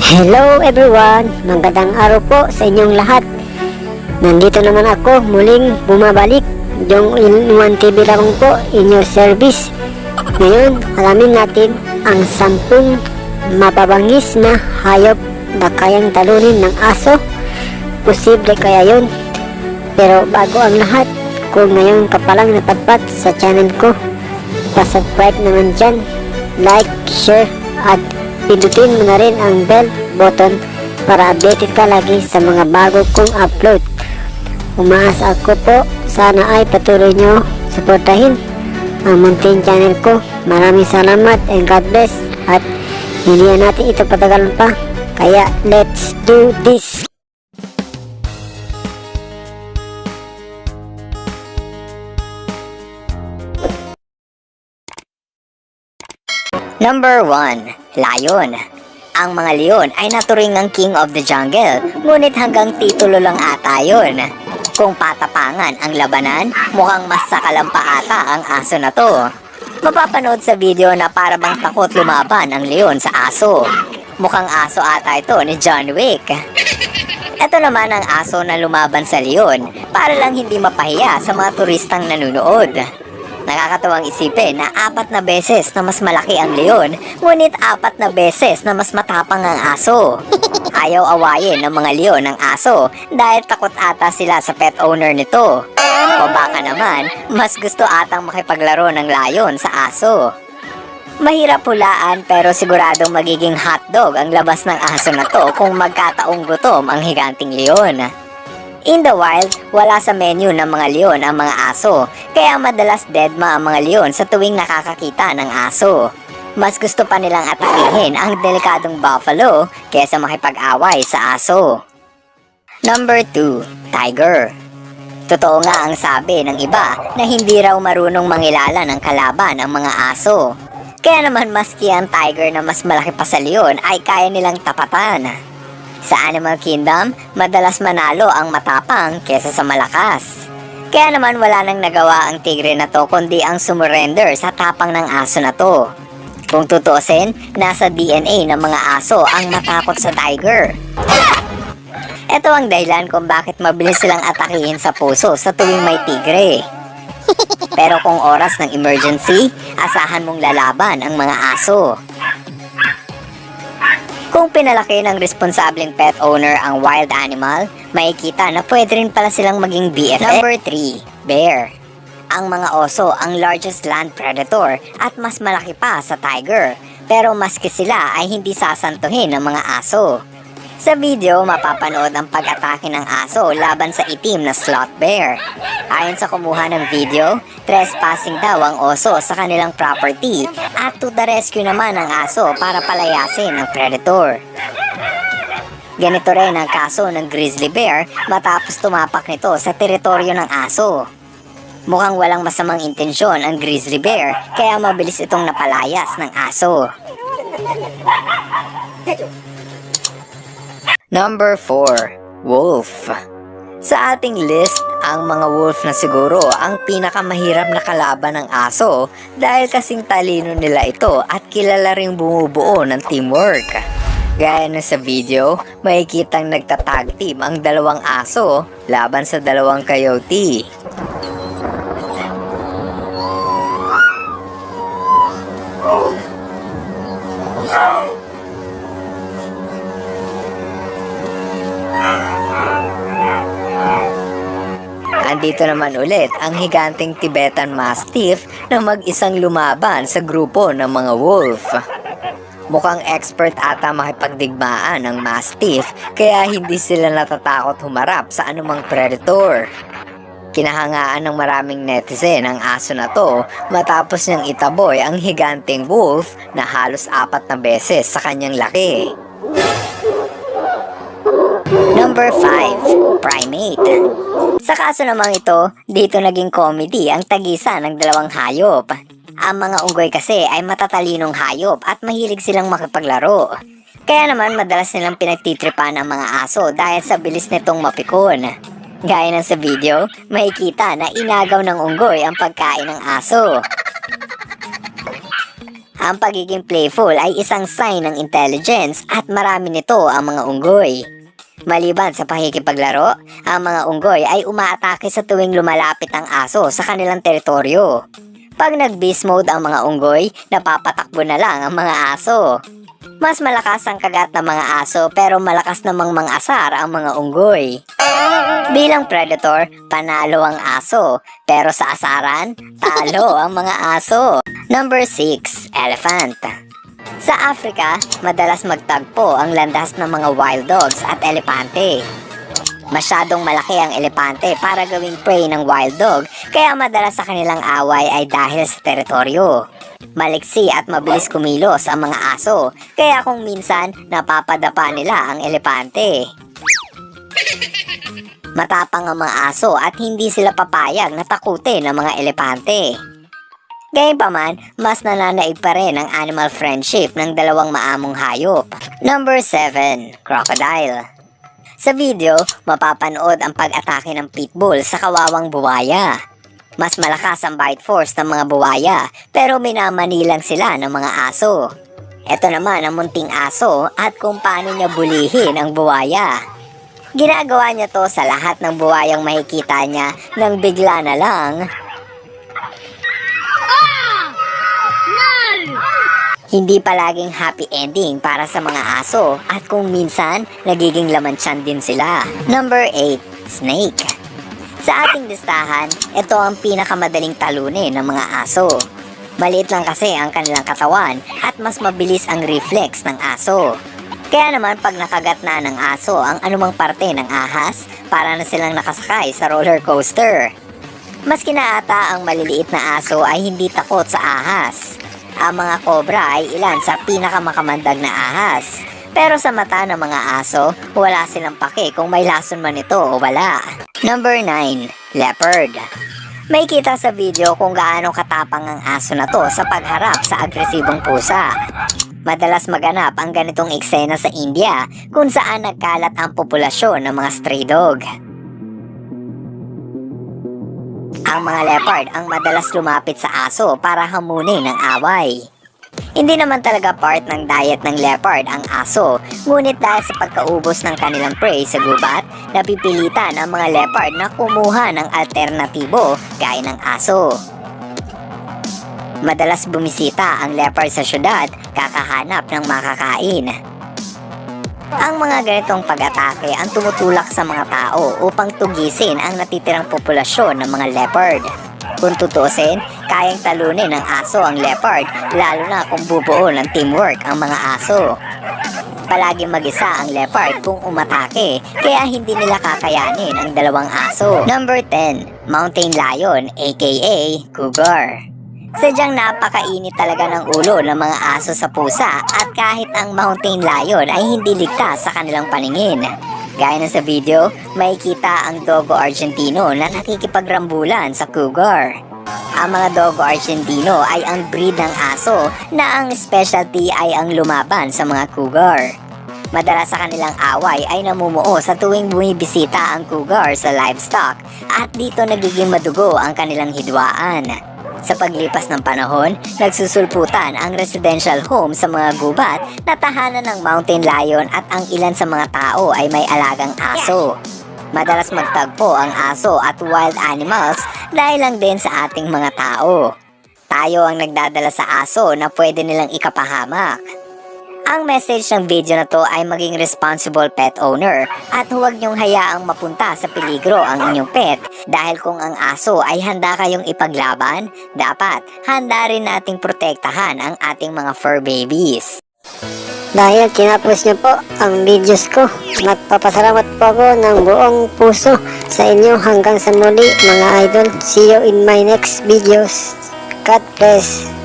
Hello everyone! Magandang araw po sa inyong lahat. Nandito naman ako muling bumabalik. Yung Inuman TV lamang po, in your service. Ngayon, alamin natin ang 10 mapabangis na hayop na kayang talunin ng aso. Posible kaya yun? Pero bago ang lahat, kung ngayon ka palang napadpad sa channel ko, pa-subscribe naman dyan, like, share, at pindutin mo na rin ang bell button para updated ka lagi sa mga bago kong upload. Umaasa ako po, sana ay patuloy nyo suportahin ang munting channel ko. Maraming salamat and God bless, at hindi na natin ito patagalan pa, kaya let's do this! Number 1. Lion. Ang mga leon ay naturing ang king of the jungle, ngunit hanggang titulo lang ata yun. Kung patapangan ang labanan, mukhang mas sakalampa ata ang aso na to. Mapapanood sa video na para bang takot lumaban ang leon sa aso. Mukhang aso ata ito ni John Wick. Ito naman ang aso na lumaban sa leon, para lang hindi mapahiya sa mga turistang nanunood. Nakakatawang isipin na 4 na beses na mas malaki ang leon, ngunit 4 na beses na mas matapang ang aso. Ayaw awayin ng mga leon ang aso dahil takot ata sila sa pet owner nito. O baka naman, mas gusto atang makipaglaro ng lion sa aso. Mahirap hulaan pero siguradong magiging hotdog ang labas ng aso na to kung magkataong gutom ang higanting leon. In the wild, wala sa menu ng mga leon ang mga aso, kaya madalas deadma ang mga leon sa tuwing nakakakita ng aso. Mas gusto pa nilang atakihin ang delikadong buffalo kaysa makipag-away sa aso. Number 2. Tiger. Totoo nga ang sabi ng iba na hindi raw marunong mangilala ng kalaban ang mga aso. Kaya naman maski ang tiger na mas malaki pa sa leon ay kaya nilang tapatan. Sa Animal Kingdom, madalas manalo ang matapang kesa sa malakas. Kaya naman wala nang nagawa ang tigre na to kundi ang sumurrender sa tapang ng aso na to. Kung tutuusin, nasa DNA ng mga aso ang matakot sa tiger. Ito ang dahilan kung bakit mabilis silang atakihin sa puso sa tuwing may tigre. Pero kung oras ng emergency, asahan mong lalaban ang mga aso. Kung pinalaki ng responsableng pet owner ang wild animal, makikita na pwede rin pala silang maging BFF. Number 3. Bear. Ang mga oso ang largest land predator at mas malaki pa sa tiger, pero maski sila ay hindi sasantuhin ng mga aso. Sa video, mapapanood ang pag-atake ng aso laban sa itim na sloth bear. Ayon sa kumuha ng video, trespassing daw ang oso sa kanilang property at to the rescue naman ang aso para palayasin ang predator. Ganito rin ang kaso ng grizzly bear matapos tumapak nito sa teritoryo ng aso. Mukhang walang masamang intensyon ang grizzly bear kaya mabilis itong napalayas ng aso. Number 4. Wolf. Sa ating list, ang mga wolf na siguro ang pinakamahirap na kalaban ng aso dahil kasing talino nila ito at kilala ring bumubuo ng teamwork. Gaya na sa video, makikitang nagtatag team ang 2 aso laban sa 2 coyote. Andito naman ulit ang higanting Tibetan Mastiff na mag-isang lumaban sa grupo ng mga wolf. Mukhang expert ata makipagdigmaan ng Mastiff kaya hindi sila natatakot humarap sa anumang predator. Kinahangaan ng maraming netizen ang aso na to matapos niyang itaboy ang higanting wolf na halos 4 na beses sa kanyang laki. Number 5. Primate. Sa kaso namang ito, dito naging comedy ang tagisan ng 2 hayop. Ang mga unggoy kasi ay matatalinong hayop at mahilig silang makipaglaro. Kaya naman madalas nilang pinagtitripan ang mga aso dahil sa bilis nitong mapikon. Gaya ng sa video, makikita na inagaw ng unggoy ang pagkain ng aso. Ang pagiging playful ay isang sign ng intelligence at marami nito ang mga unggoy. Maliban sa pakikipaglaro, ang mga unggoy ay umaatake sa tuwing lumalapit ang aso sa kanilang teritoryo. Pag nag-beast mode ang mga unggoy, napapatakbo na lang ang mga aso. Mas malakas ang kagat ng mga aso pero malakas namang mang-asar ang mga unggoy. Bilang predator, panalo ang aso, pero sa asaran, talo ang mga aso. Number 6, elephant. Sa Africa, madalas magtagpo ang landas ng mga wild dogs at elepante. Masyadong malaki ang elepante para gawing prey ng wild dog, kaya madalas sa kanilang away ay dahil sa teritoryo. Maliksi at mabilis kumilos ang mga aso, kaya kung minsan napapadapa nila ang elepante. Matapang ang mga aso at hindi sila papayag na takutin ng mga elepante. Gayunpaman, mas nananaig pa rin ang animal friendship ng dalawang maamong hayop. Number 7, crocodile. Sa video, mapapanood ang pag-atake ng pitbull sa kawawang buwaya. Mas malakas ang bite force ng mga buwaya, pero minamanilang sila ng mga aso. Ito naman ang munting aso at kung paano niya bulihin ang buwaya. Ginagawa niya to sa lahat ng buwayang makikita niya nang bigla na lang hindi palaging happy ending para sa mga aso at kung minsan nagiging laman-tiyan din sila. Number 8, snake. Sa ating listahan, ito ang pinakamadaling talunin ng mga aso. Maliit lang kasi ang kanilang katawan at mas mabilis ang reflex ng aso. Kaya naman pag nakagat na ng aso ang anumang parte ng ahas, para na silang nakasakay sa roller coaster. Mas kinaata ang maliliit na aso ay hindi takot sa ahas. Ang mga cobra ay ilan sa pinakamakamandag na ahas. Pero sa mata ng mga aso, wala silang pake kung may lason man ito o wala. Number 9, leopard. May kita sa video kung gaano katapang ang aso na to sa pagharap sa agresibong pusa. Madalas maganap ang ganitong eksena sa India kung saan nagkalat ang populasyon ng mga stray dog. Ang mga leopard ang madalas lumapit sa aso para hamunin ang away. Hindi naman talaga part ng diet ng leopard ang aso, ngunit dahil sa pagkaubos ng kanilang prey sa gubat, napipilitan ang mga leopard na kumuha ng alternatibo gaya ng aso. Madalas bumisita ang leopard sa syudad, kakahanap ng makakain. Ang mga ganitong pag-atake ang tumutulak sa mga tao upang tugisin ang natitirang populasyon ng mga leopard. Kung tutusin, kayang talunin ng aso ang leopard, lalo na kung bubuo ng teamwork ang mga aso. Palagi mag-isa ang leopard kung umatake, kaya hindi nila kakayanin ang dalawang aso. Number 10, mountain lion aka cougar. Sadyang napakainit talaga ng ulo ng mga aso sa pusa at kahit ang mountain lion ay hindi ligtas sa kanilang paningin. Gaya na sa video, makikita ang Dogo Argentino na nakikipagrambulan sa cougar. Ang mga Dogo Argentino ay ang breed ng aso na ang specialty ay ang lumaban sa mga cougar. Madalas sa kanilang away ay namumuo sa tuwing bumibisita ang cougar sa livestock at dito nagiging madugo ang kanilang hidwaan. Sa paglipas ng panahon, nagsusulputan ang residential home sa mga gubat na tahanan ng mountain lion at ang ilan sa mga tao ay may alagang aso. Madalas magtagpo ang aso at wild animals dahil lang din sa ating mga tao. Tayo ang nagdadala sa aso na pwede nilang ikapahamak. Ang message ng video na to ay maging responsible pet owner at huwag niyong hayaang mapunta sa peligro ang inyong pet dahil kung ang aso ay handa kayong ipaglaban, dapat handa rin nating protektahan ang ating mga fur babies. Dahil tinapos niyo po ang videos ko, nagpapasalamat po ako ng buong puso sa inyo hanggang sa muli mga idol. See you in my next videos. God bless.